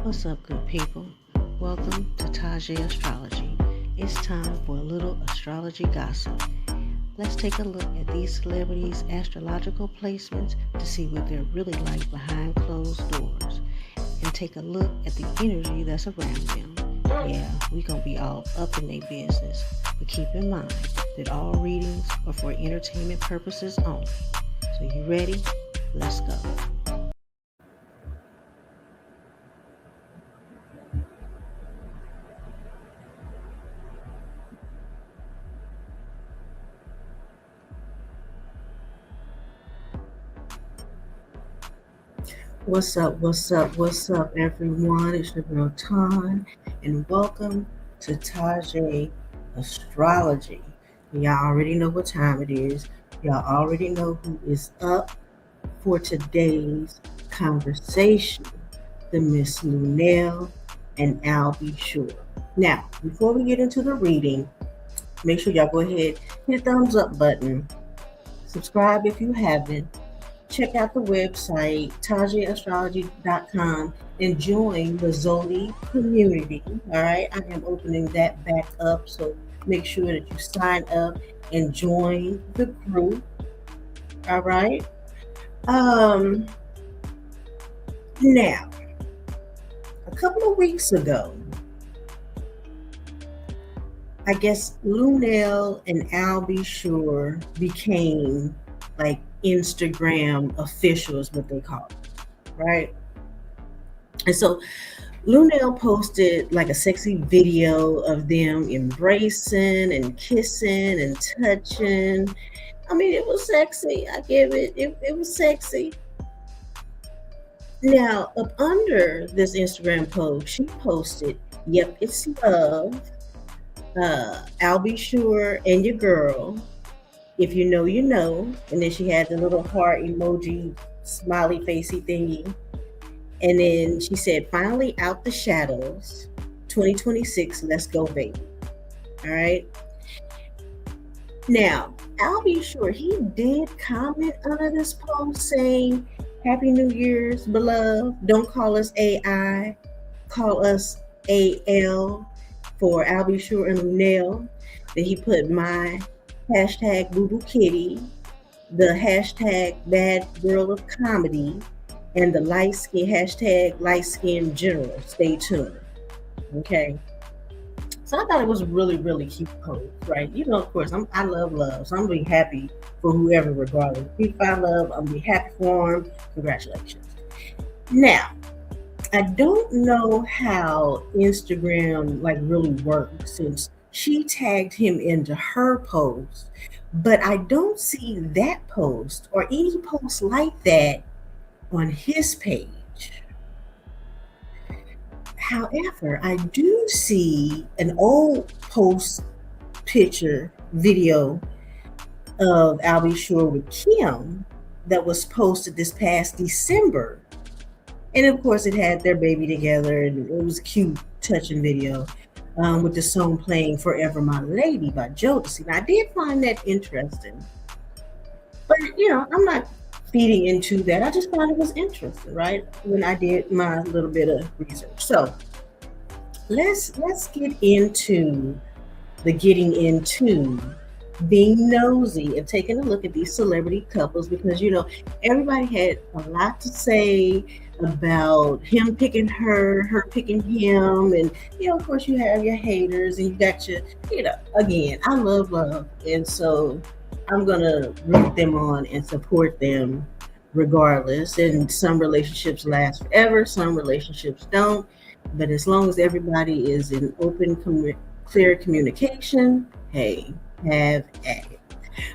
What's up, good people? Welcome to TajeAstrology. It's time for a little astrology gossip. Let's take a look at these celebrities' astrological placements to see what they're really like behind closed doors, and take a look at the energy that's around them. Yeah, we gonna be all up in their business, but keep in mind that all readings are for entertainment purposes only. So you ready? Let's go. What's up, everyone? It's your girl Taje, and welcome to Taje Astrology. Y'all already know what time it is. Y'all already know who is up for today's conversation, the Miss Lunell and I'll be sure. Now, before we get into the reading, make sure y'all go ahead, hit the thumbs up button, subscribe if you haven't, check out the website, TajeAstrology.com, and join the Zodiac community. All right, I am opening that back up, so make sure that you sign up and join the group. All right. Now, a couple of weeks ago, I guess Luenell and I'll be sure became like Instagram officials, what they call it, right? And so Lunell posted like a sexy video of them embracing and kissing and touching. I mean, it was sexy. I give it. It was sexy. Now, up under this Instagram post, she posted, "Yep, it's love. I'll be sure, and your girl. If you know, you know." And then she had the little heart emoji, smiley facey thingy. And then she said, "Finally out the shadows, 2026, let's go, baby." All right. Now, I'll be sure he did comment under this post saying, "Happy New Year's, beloved. Don't call us AI, call us AL for I'll be sure and Lunell." Then he put my hashtag Boo Boo Kitty, the hashtag Bad Girl of Comedy, and the light skin hashtag light skin general. Stay tuned. Okay. So I thought it was really, really cute post, right? You know, of course, I love love, so I'm gonna be happy for whoever, regardless. If I love, I'm gonna be happy for him. Congratulations. Now, I don't know how Instagram like really works since she tagged him into her post, but I don't see that post or any post like that on his page. However, I do see an old post picture video of I'll be sure with Kim that was posted this past December. And of course, it had their baby together, and it was a cute, touching video with the song playing Forever My Lady by Jodeci. Now, I did find that interesting. But, you know, I'm not feeding into that. I just thought it was interesting, right? When I did my little bit of research. So let's get into the getting into being nosy and taking a look at these celebrity couples, because you know everybody had a lot to say about him picking her picking him, and you know, of course, you have your haters and you got your, you know, again, I love love, and so I'm gonna root them on and support them regardless. And some relationships last forever, some relationships don't, but as long as everybody is in open, clear communication, hey, have at it.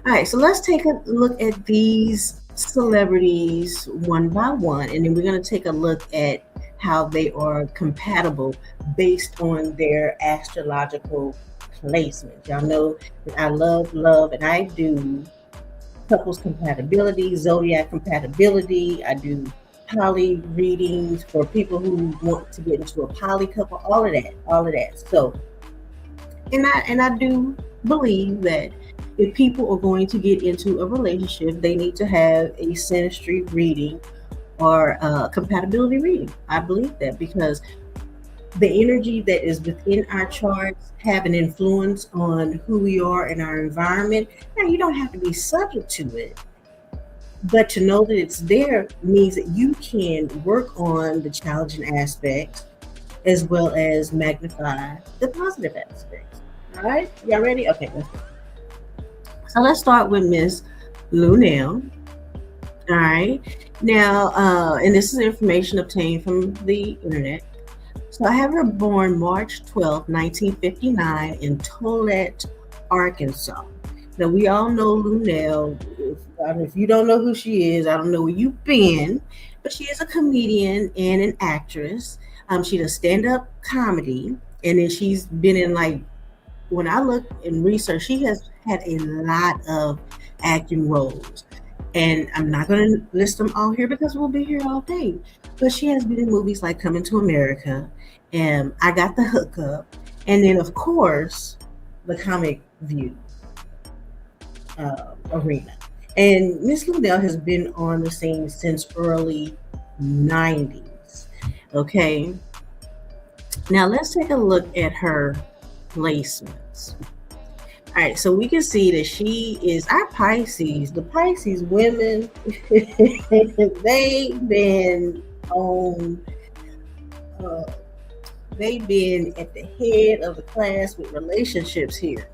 All right, so let's take a look at these celebrities one by one, and then we're going to take a look at how they are compatible based on their astrological placement. Y'all know that I love, and I do couples compatibility, zodiac compatibility. I do poly readings for people who want to get into a poly couple, all of that. So, and I do believe that if people are going to get into a relationship, they need to have a synastry reading or compatibility reading. I believe that because The energy that is within our charts have an influence on who we are in our environment. Now, you don't have to be subject to it, but to know that it's there means that you can work on the challenging aspects as well as magnify the positive aspects. All right, y'all ready? Okay, let's go. So let's start with Miss Luenell. All right. Now, and this is information obtained from the internet. So I have her born March 12th, 1959 in Tollett, Arkansas. Now we all know Lunell. If you don't know who she is, I don't know where you've been, but she is a comedian and an actress. She does stand-up comedy, and then she's been in like when I look and research, she has had a lot of acting roles. And I'm not going to list them all here because we'll be here all day. But she has been in movies like Coming to America and I Got the Hookup. And then, of course, the Comic View arena. And Miss Lunell has been on the scene since early 90s. Okay. Now let's take a look at her placements. All right, so we can see that she is our Pisces. The Pisces women, they've been on, uh, they've been at the head of the class with relationships here.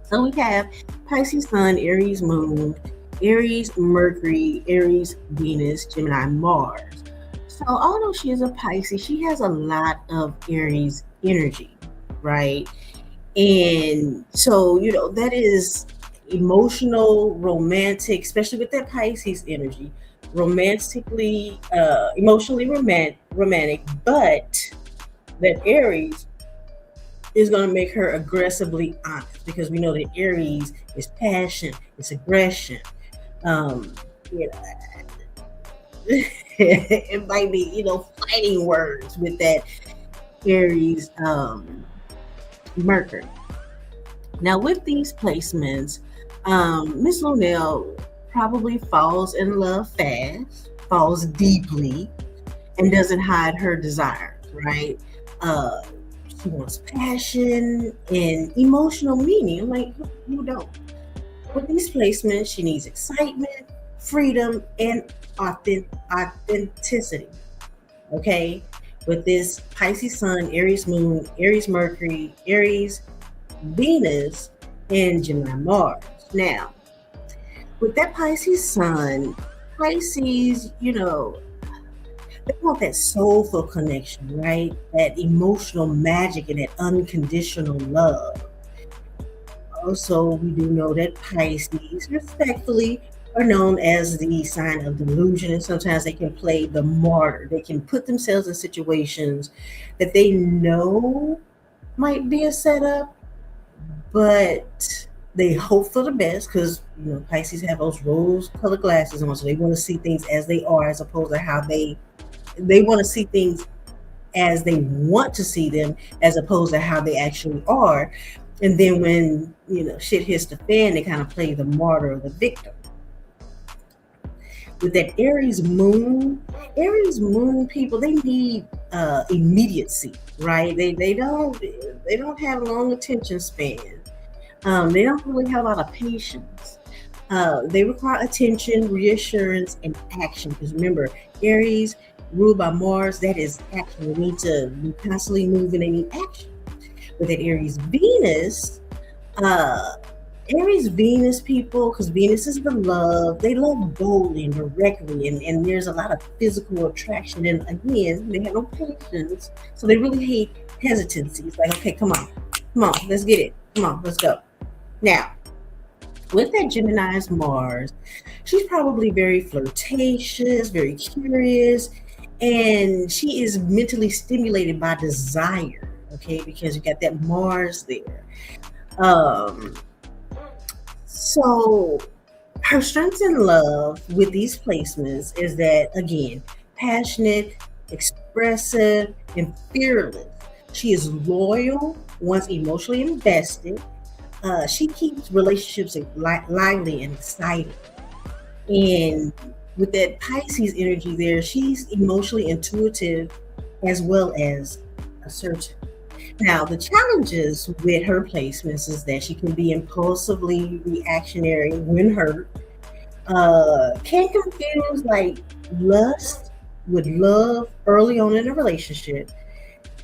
So we have Pisces Sun, Aries Moon, Aries Mercury, Aries Venus, Gemini Mars. So although she is a Pisces, she has a lot of Aries energy, right? And so, that is emotional, romantic, especially with that Pisces energy, romantically, emotionally romantic, but that Aries is going to make her aggressively honest because we know that Aries is passion, it's aggression. You know, it might be, fighting words with that Aries Mercury. Now, with these placements, Miss Lunell probably falls in love fast, falls deeply, and doesn't hide her desires, right? She wants passion and emotional meaning. I'm like, who don't? With these placements, she needs excitement, freedom, and authenticity. Okay? With this Pisces Sun, Aries Moon, Aries Mercury, Aries Venus, and Gemini Mars. Now, with that Pisces Sun, Pisces, they want that soulful connection, right? That emotional magic and that unconditional love. Also, we do know that Pisces, respectfully, are known as the sign of delusion, and sometimes they can play the martyr. They can put themselves in situations that they know might be a setup, but they hope for the best because Pisces have those rose-colored glasses on, so they want to see things as they are, as opposed to how they want to see things as they want to see them, as opposed to how they actually are. And then when shit hits the fan, they kind of play the martyr or the victim. With that Aries Moon people, they need immediacy, right? They don't have long attention span. They don't really have a lot of patience. They require attention, reassurance, and action. Because remember, Aries ruled by Mars, that is action. They need to be constantly moving. They need action. With that Aries Venus people, because Venus is the love, they love boldly and directly, and there's a lot of physical attraction. And again, they have no patience, so they really hate hesitancy. It's like, okay, come on, let's get it. Come on, let's go. Now, with that Gemini's Mars, she's probably very flirtatious, very curious, and she is mentally stimulated by desire, okay, because you got that Mars there. So her strengths in love with these placements is that, again, passionate, expressive, and fearless. She is loyal, once emotionally invested. She keeps relationships lively and exciting. And with that Pisces energy there, she's emotionally intuitive as well as assertive. Now, the challenges with her placements is that she can be impulsively reactionary when hurt, can confuse like lust with love early on in a relationship,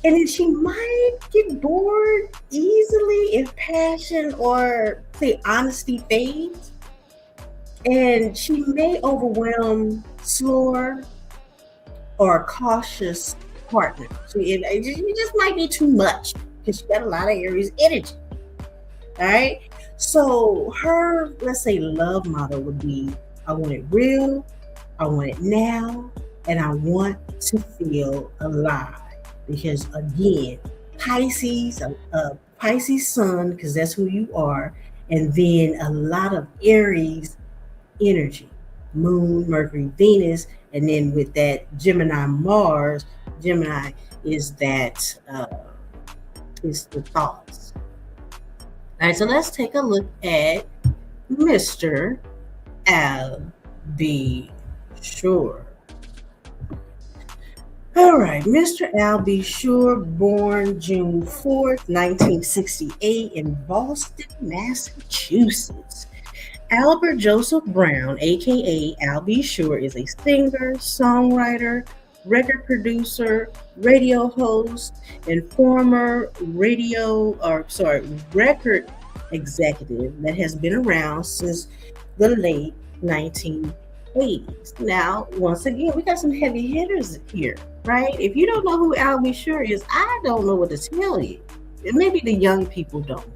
and then she might get bored easily if passion or say honesty fades, and she may overwhelm slower or cautious partner. So it just might be too much because she got a lot of Aries energy. All right. So her, let's say, love motto would be, I want it real, I want it now, and I want to feel alive. Because again, Pisces, Pisces sun, because that's who you are, and then a lot of Aries energy, Moon, Mercury, Venus, and then with that Gemini, Mars. Gemini is that is the thoughts. All right, so let's take a look at Mr. Al B. Sure. All right, Mr. Al B. Sure, born June 4th, 1968, in Boston, Massachusetts. Albert Joseph Brown, aka Al B. Sure, is a singer, songwriter, record producer, radio host, and former record executive that has been around since the late 1980s. Now, once again, we got some heavy hitters here, right? If you don't know who Al B. Sure is, I don't know what to tell you. Maybe the young people don't,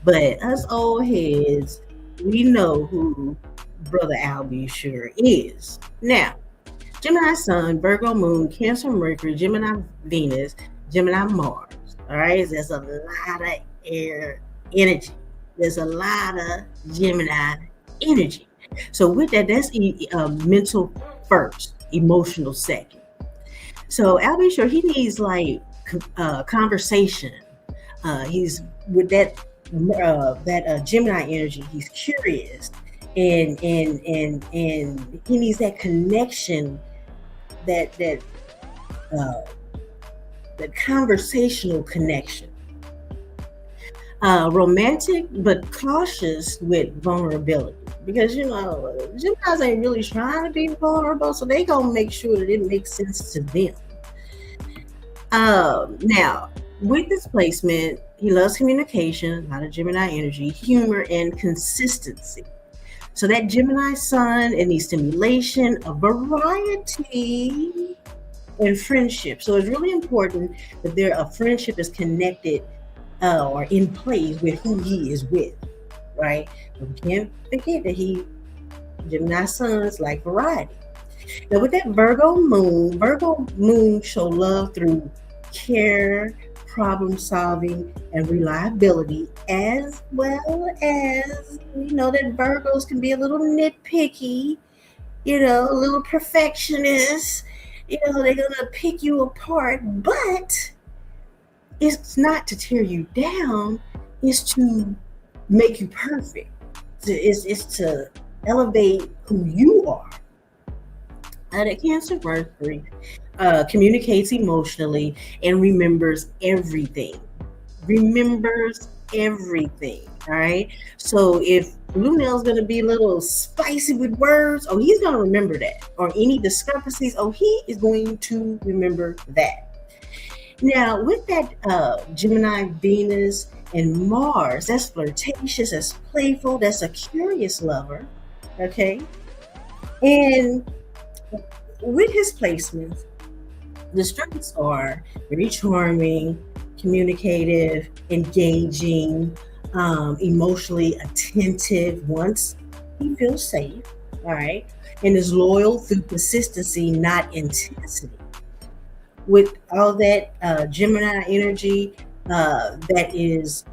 but us old heads, we know who Brother Al B. Sure is. Now, Gemini Sun, Virgo Moon, Cancer Mercury, Gemini Venus, Gemini Mars. All right, there's a lot of air energy. There's a lot of Gemini energy. So with that, that's mental first, emotional second. So Al B. Sure, he needs like conversation. He's with that Gemini energy. He's curious, and he needs that connection, that conversational connection. Romantic but cautious with vulnerability, because Geminis ain't really trying to be vulnerable, so they gonna make sure that it makes sense to them. Now, with this placement, he loves communication, a lot of Gemini energy, humor, and consistency. So that Gemini sun, it needs stimulation, a variety, and friendship. So it's really important that a friendship is connected or in place with who he is with, right? But we can't forget that Gemini suns like variety. Now with that Virgo moon show love through care, problem solving, and reliability, as well as that Virgos can be a little nitpicky, a little perfectionist. They're gonna pick you apart, but it's not to tear you down, it's to make you perfect. It's to elevate who you are. That Cancer Mercury communicates emotionally and remembers everything. All right. So if Lunell's going to be a little spicy with words, he's going to remember that. Or any discrepancies, he is going to remember that. Now, with that Gemini, Venus, and Mars, that's flirtatious, that's playful, that's a curious lover. Okay. And with his placements, the strengths are very charming, communicative, engaging, emotionally attentive once he feels safe, all right, and is loyal through consistency, not intensity. With all that Gemini energy, that is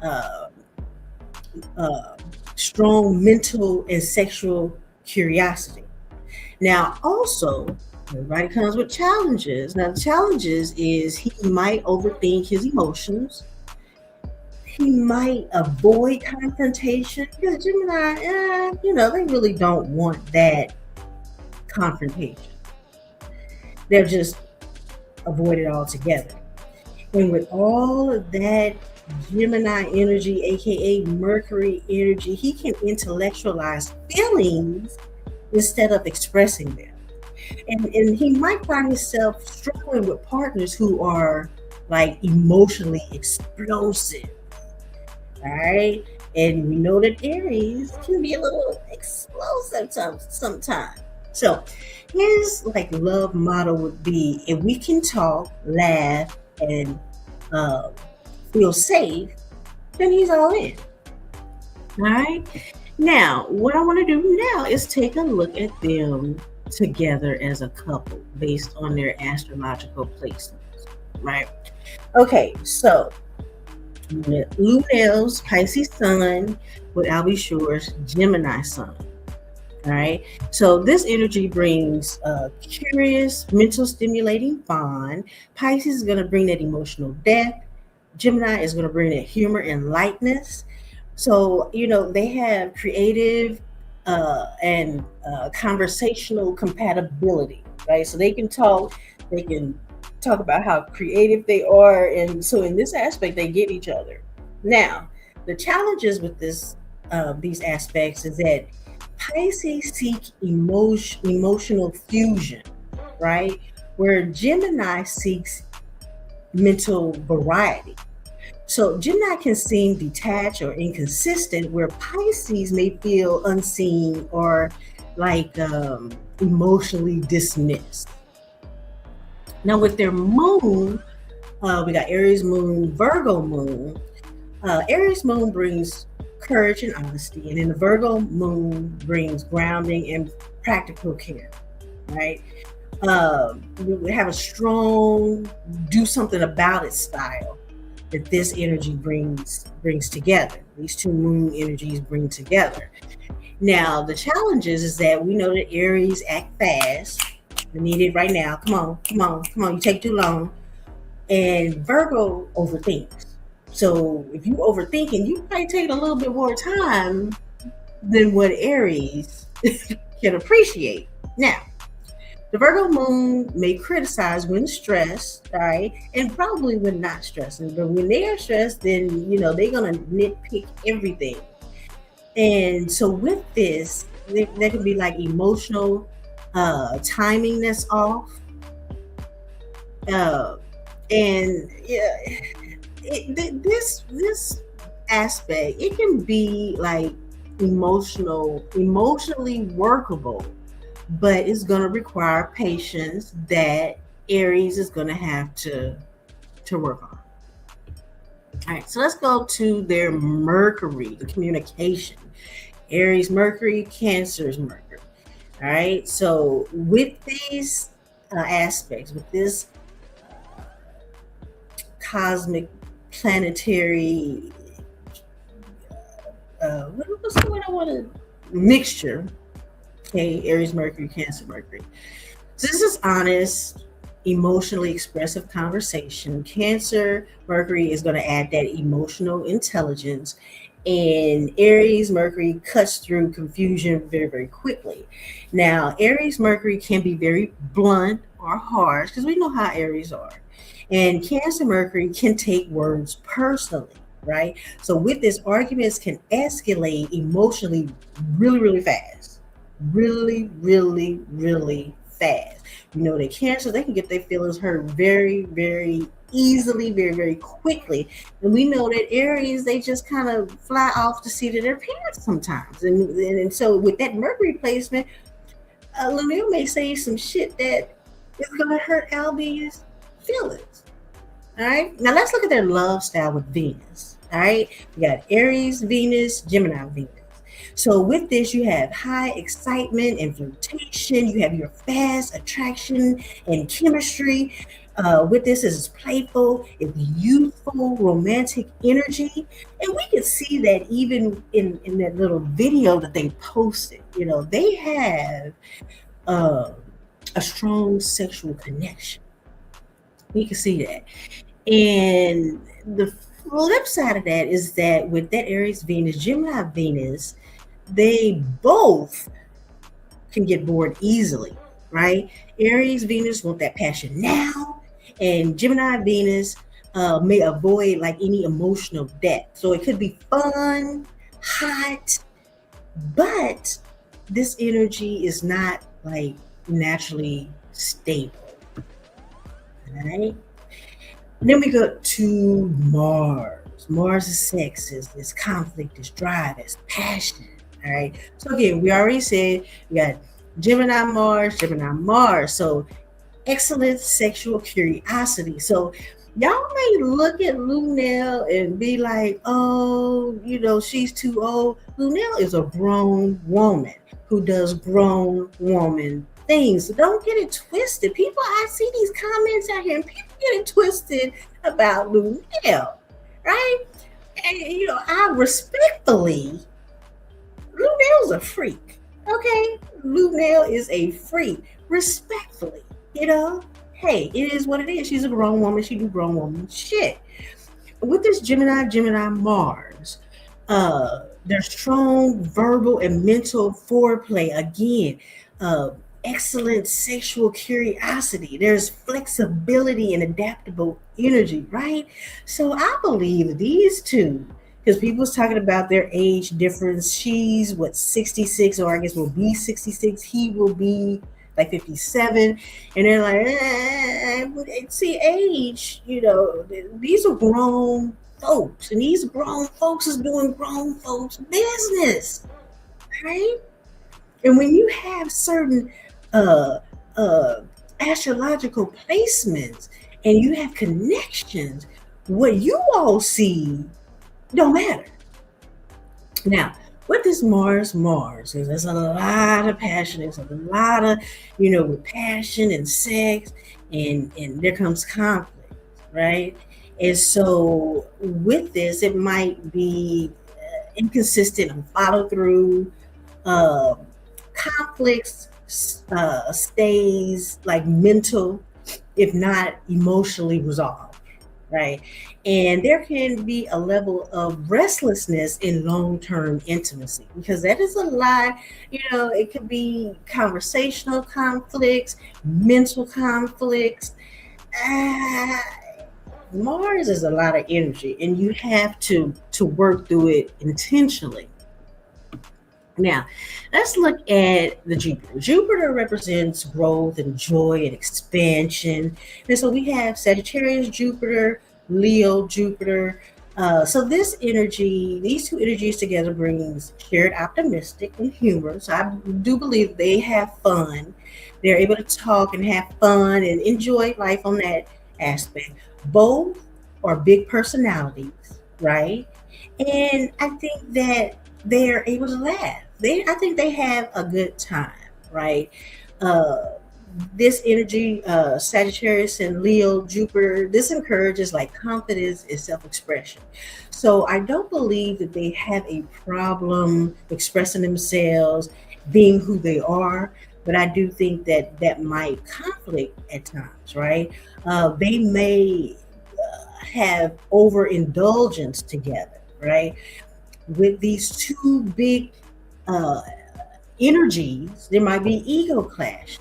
strong mental and sexual curiosity. Now, also, everybody comes with challenges. Now, the challenges is he might overthink his emotions. He might avoid confrontation, because Gemini, they really don't want that confrontation. They're just avoid it altogether. And with all of that Gemini energy, aka Mercury energy, he can intellectualize feelings instead of expressing them. And he might find himself struggling with partners who are like emotionally explosive. All right. And we know that Aries can be a little explosive sometimes. So his like love motto would be, if we can talk, laugh, and uh, feel safe, then he's all in. All right. Now, what I want to do now is take a look at them together as a couple based on their astrological placements. Right. Okay. So Luenell's Pisces Sun with Albie Shore's Gemini Sun. All right. So this energy brings a curious, mental stimulating bond. Pisces is going to bring that emotional depth. Gemini is going to bring that humor and lightness. So, they have creative and conversational compatibility, right? So they can talk about how creative they are. And so in this aspect, they get each other. Now, the challenges with these aspects is that Pisces seek emotional fusion, right? Where Gemini seeks mental variety. So Gemini can seem detached or inconsistent, where Pisces may feel unseen or like emotionally dismissed. Now, with their moon, we got Aries moon, Virgo moon. Aries moon brings courage and honesty, and then the Virgo moon brings grounding and practical care, right? We have a strong do something about it style that this energy brings together. These two moon energies bring together. Now, the challenge is that we know that Aries act fast. I need it right now. Come on, come on, come on. You take too long. And Virgo overthinks. So if you overthinking, you might take a little bit more time than what Aries can appreciate. Now, the Virgo moon may criticize when stressed, right? And probably when not stressing. But when they are stressed, then, they're going to nitpick everything. And so with this, there can be like emotional timing that's off. And yeah, this aspect, it can be like emotionally workable, but it's going to require patience that Aries is going to have to work on. All right, so let's go to their Mercury, the communication. Aries Mercury, Cancer's Mercury. All right, so with these aspects, with this cosmic planetary what's the word I want to mixture. Okay, Aries Mercury, Cancer Mercury. So this is honest, emotionally expressive conversation. Cancer Mercury is going to add that emotional intelligence, and Aries Mercury cuts through confusion very, very quickly. Now, Aries Mercury can be very blunt or harsh because we know how Aries are. And Cancer Mercury can take words personally, right? So with this, arguments can escalate emotionally really, really fast. Really, really, really fast. The Cancer, they can get their feelings hurt very, very easily, very, very quickly. And we know that Aries, they just kind of fly off the seat of their pants sometimes. And so with that Mercury placement, Lunell may say some shit that is going to hurt Albie's feelings. All right. Now let's look at their love style with Venus. All right. We got Aries, Venus, Gemini, Venus. So with this, you have high excitement and flirtation. You have your fast attraction and chemistry. With this, is playful, it's youthful, romantic energy. And we can see that even in that little video that they posted. They have a strong sexual connection. We can see that. And the flip side of that is that with that Aries Venus, Gemini Venus, they both can get bored easily, right? Aries Venus want that passion now, And Gemini Venus may avoid like any emotional depth. So it could be fun, hot, but this energy is not like naturally stable. Right? Then we go to Mars. Mars is sex, is conflict, is drive, is passion. All right. So again, we already said we got Gemini Mars, Gemini Mars. So excellent sexual curiosity. So y'all may look at Lunell and be like, oh, she's too old. Lunell is a grown woman who does grown woman things. So don't get it twisted. People, I see these comments out here and people get it twisted about Lunell, right? And, I respectfully, Lunell's a freak, okay? Lunell is a freak, respectfully. Hey, it is what it is. She's a grown woman. She do grown woman shit. With this Gemini Mars, there's strong verbal and mental foreplay. Again, excellent sexual curiosity. There's flexibility and adaptable energy, right? So I believe these two, because people's talking about their age difference. She's 66, or I guess will be 66. He will be like 57, and they're like, see, age, these are grown folks, and these grown folks is doing grown folks business, right? And when you have certain uh astrological placements and you have connections, what you all see don't matter. Now, with this Mars, there's a lot of passion. There's a lot of, with passion and sex, and there comes conflict, right? And so with this, it might be inconsistent and follow through. Conflicts stays like mental, if not emotionally resolved, right? And there can be a level of restlessness in long-term intimacy, because that is a lot. It could be conversational conflicts, mental conflicts. Mars is a lot of energy, and you have to work through it intentionally. Now, let's look at the Jupiter. Jupiter represents growth and joy and expansion. And so we have Sagittarius Jupiter, Leo Jupiter. So this energy, these two energies together brings shared optimistic and humor. So I do believe they have fun. They're able to talk and have fun and enjoy life on that aspect. Both are big personalities, right? And I think that they are able to laugh. I think they have a good time, right? Uh, this energy, Sagittarius and Leo, Jupiter, this encourages like confidence and self-expression. So I don't believe that they have a problem expressing themselves, being who they are, but I do think that that might conflict at times, right? They may have overindulgence together, right? With these two big uh, energies, there might be ego clashes.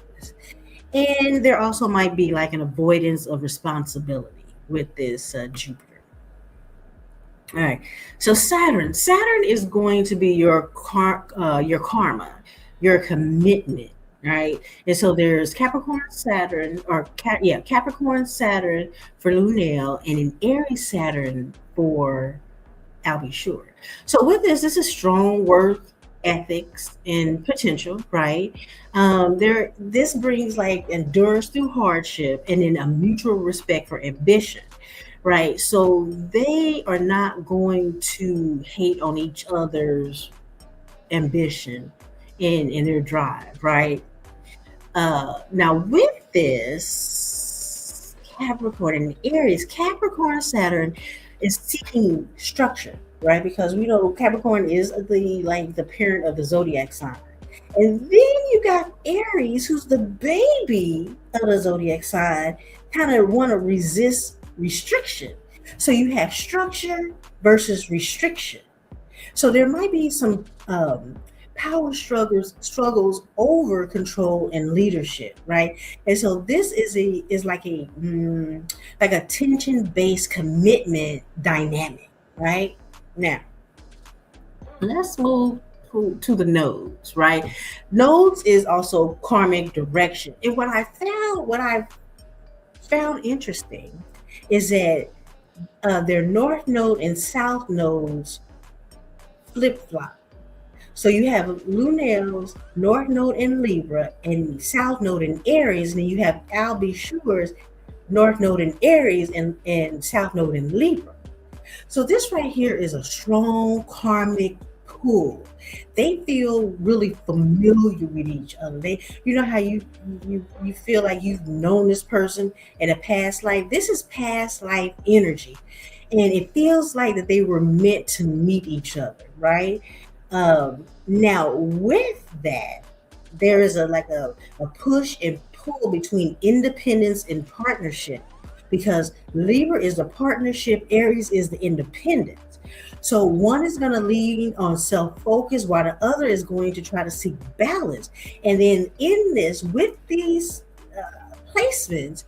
And there also might be like an avoidance of responsibility with this Jupiter. All right. So Saturn is going to be your karma, your commitment, right? And so there's Capricorn Saturn, Capricorn Saturn for Lunell, and an Aries Saturn for I'll be sure. So with this is strong work ethics and potential, right? This brings like endurance through hardship and then a mutual respect for ambition, right? So they are not going to hate on each other's ambition and their drive, right? Now with this Capricorn and Aries, Capricorn Saturn is seeking structure, right? Because we know Capricorn is the parent of the Zodiac sign. And then you got Aries, who's the baby of the Zodiac sign, kind of want to resist restriction. So you have structure versus restriction. So there might be some power struggles over control and leadership, right? And so this is like a tension based commitment dynamic, right? Now let's move to the nodes, right? Nodes is also karmic direction, and what I found interesting is that their north node and south nodes flip flop. So you have Lunell's North Node in Libra and South Node in Aries, and then you have Albie Schuer's North Node in Aries and South Node in Libra. So this right here is a strong karmic pull. They feel really familiar with each other. You know how you feel like you've known this person in a past life. This is past life energy, and it feels like that they were meant to meet each other, right? Now with that, there is a push and pull between independence and partnership because Libra is the partnership, Aries is the independence. So one is going to lean on self focus while the other is going to try to seek balance. And then in this, with these placements,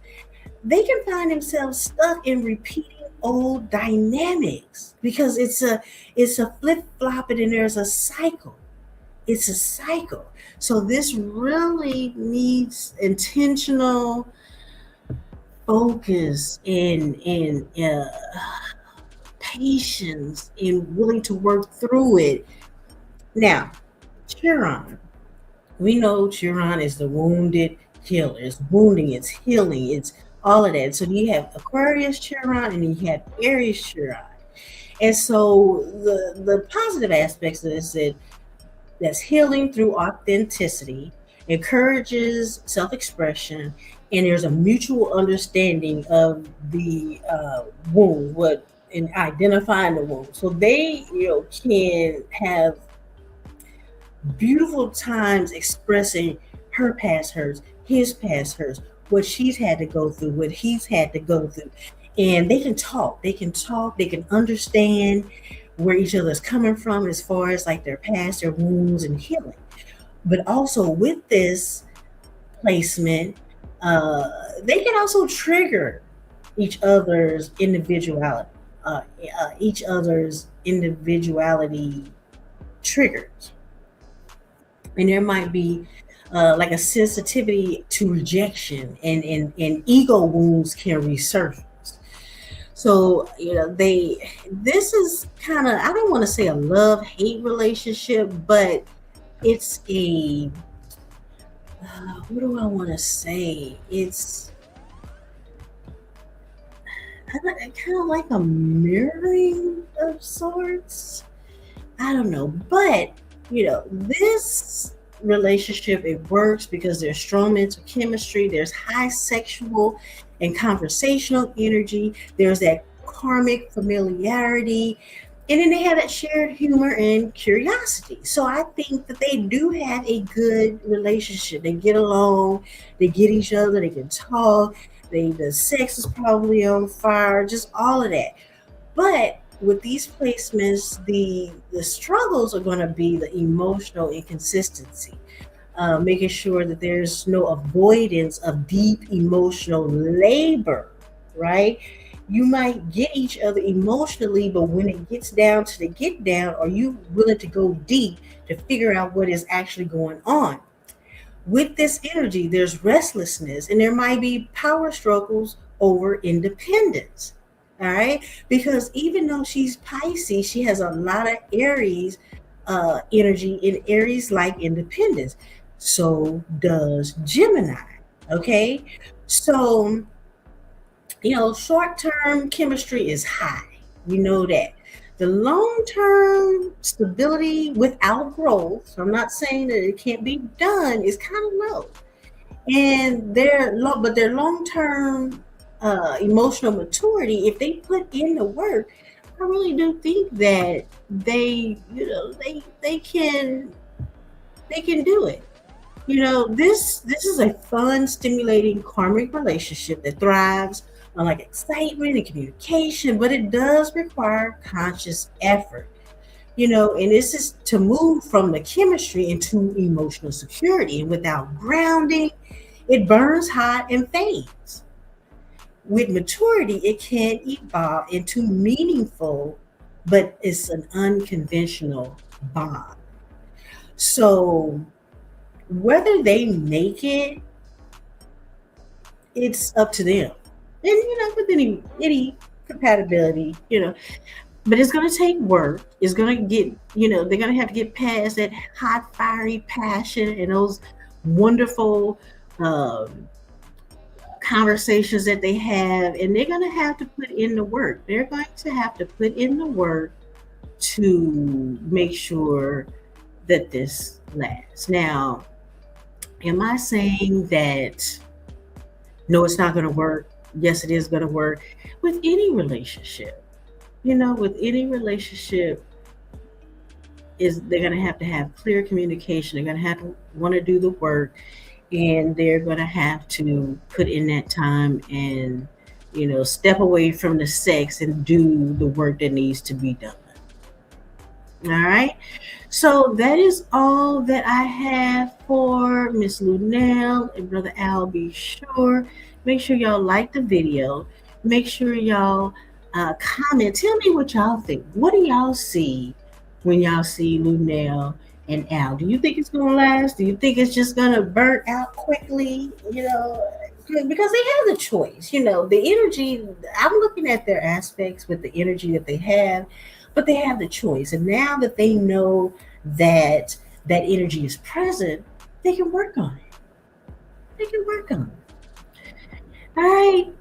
they can find themselves stuck in repeating old dynamics because it's a flip flopping and there's a cycle. It's a cycle. So this really needs intentional focus and patience and willing to work through it. Now, Chiron. We know Chiron is the wounded healer. It's wounding, it's healing, it's all of that. So you have Aquarius Chiron and you have Aries Chiron. And so the positive aspects of this is that's healing through authenticity, encourages self expression, and there's a mutual understanding of the wound, what in identifying the wound. So they, can have beautiful times expressing her past hurts, his past hurts, what she's had to go through, what he's had to go through. And they can understand where each other's coming from as far as like their past, their wounds and healing. But also with this placement, they can also trigger each other's individuality, each other's individuality triggers. And there might be like a sensitivity to rejection and ego wounds can resurface. So, this is kind of, I don't want to say a love hate relationship, but it's what do I want to say? It's kind of like a mirroring of sorts. I don't know, but this relationship it works because there's strong mental chemistry, there's high sexual and conversational energy, there's that karmic familiarity, and then they have that shared humor and curiosity. So I think that they do have a good relationship. They get along, they get each other, they can talk, the sex is probably on fire, just all of that. But with these placements, the struggles are going to be the emotional inconsistency, making sure that there's no avoidance of deep emotional labor, right? You might get each other emotionally, but when it gets down to the get down, are you willing to go deep to figure out what is actually going on? With this energy, there's restlessness and there might be power struggles over independence. All right. Because even though she's Pisces, she has a lot of Aries energy in Aries like independence. So does Gemini. Okay. So, short term chemistry is high. We know that. The long term stability without growth, so I'm not saying that it can't be done, is kind of low. And their long term emotional maturity, if they put in the work, I really do think that they can do it. This is a fun, stimulating karmic relationship that thrives on excitement and communication, but it does require conscious effort. And this is to move from the chemistry into emotional security. And without grounding, it burns hot and fades. With maturity, it can evolve into meaningful, but it's an unconventional bond. So whether they make it, it's up to them. And with any compatibility, but it's going to take work. It's going to get, they're going to have to get past that hot, fiery passion and those wonderful um, conversations that they have. And they're going to have to put in the work. They're going to have to put in the work to make sure that this lasts. Now, am I saying that no, it's not going to work? Yes, it is going to work with any relationship. With any relationship, is they're going to have clear communication. They're going to have to want to do the work, and they're going to have to put in that time and step away from the sex and do the work that needs to be done. All right. So that is all that I have for Miss Luenell and Brother Al. Be sure. Make sure y'all like the video. Make sure y'all comment. Tell me what y'all think. What do y'all see when y'all see Luenell and Al? Do you think it's going to last? Do you think it's just going to burn out quickly? Because they have the choice. The energy, I'm looking at their aspects with the energy that they have, but they have the choice. And now that they know that that energy is present, they can work on it. They can work on it. All right.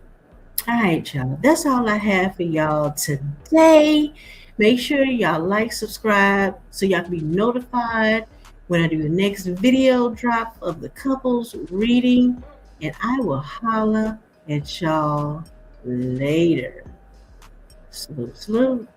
All right, y'all. That's all I have for y'all today. Make sure y'all like, subscribe, so y'all can be notified when I do the next video drop of the couples reading. And I will holla at y'all later. Salute, salute.